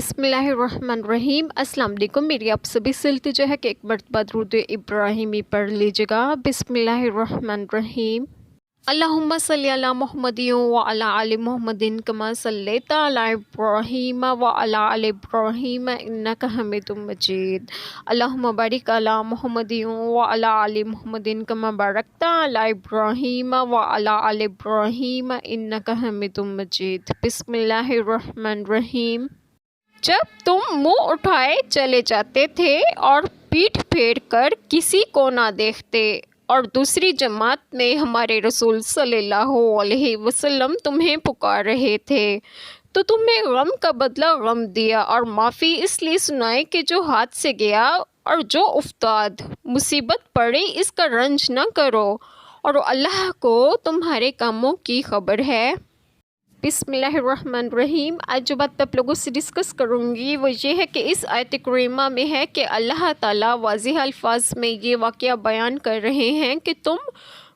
بسم اللہ الرحمن الرحیم۔ السلام علیکم، میری آپ سبھی سے التجا ہے کہ ایک مرتبہ درود ابراہیمی پڑھ لیجیے گا۔ بسم اللہ الرحمن الرحیم۔ اللہم صلی علی محمد وعلی آل محمد کما صلیت علی ابراہیم وعلی آل ابراہیم انک حمید مجید۔ اللہم بارک علی محمد وعلی آل محمد کما بارکت علی ابراہیم وعلی آل ابراہیم انک حمید مجید۔ بسم اللہ الرحمن الرحیم۔ جب تم منہ اٹھائے چلے جاتے تھے اور پیٹھ پھیر کر کسی کو نہ دیکھتے، اور دوسری جماعت میں ہمارے رسول صلی اللہ علیہ وسلم تمہیں پکار رہے تھے تو تمہیں غم کا بدلہ غم دیا، اور معافی اس لیے سنائی کہ جو ہاتھ سے گیا، اور جو افتاد مصیبت پڑی اس کا رنج نہ کرو، اور اللہ کو تمہارے کاموں کی خبر ہے۔ بسم اللہ الرحمن الرحیم۔ آج جو بات آپ لوگوں سے ڈسکس کروں گی وہ یہ ہے کہ اس آیت کریمہ میں ہے کہ اللہ تعالیٰ واضح الفاظ میں یہ واقعہ بیان کر رہے ہیں کہ تم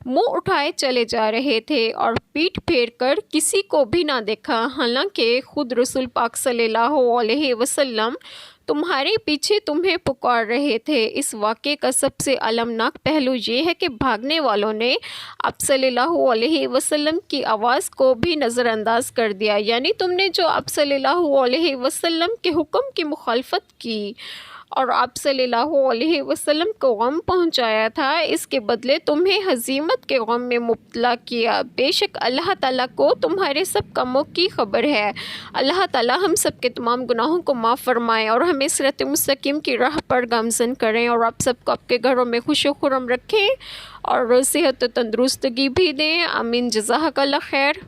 منہ اٹھائے چلے جا رہے تھے اور پیٹھ پھیر کر کسی کو بھی نہ دیکھا، حالانکہ خود رسول پاک صلی اللہ علیہ وسلم تمہارے پیچھے تمہیں پکار رہے تھے۔ اس واقعے کا سب سے المناک پہلو یہ ہے کہ بھاگنے والوں نے آپ صلی اللہ علیہ وسلم کی آواز کو بھی نظر انداز کر دیا، یعنی تم نے جو آپ صلی اللہ علیہ وسلم کے حکم کی مخالفت کی اور آپ صلی اللہ علیہ وسلم کو غم پہنچایا تھا، اس کے بدلے تمہیں ہزیمت کے غم میں مبتلا کیا۔ بے شک اللہ تعالیٰ کو تمہارے سب کاموں کی خبر ہے۔ اللہ تعالیٰ ہم سب کے تمام گناہوں کو معاف فرمائے اور ہمیں صراط مستقیم کی راہ پر گامزن کریں، اور آپ سب کو آپ کے گھروں میں خوش و خرم رکھیں اور صحت و تندرستگی بھی دیں۔ آمین۔ جزاک اللہ خیر۔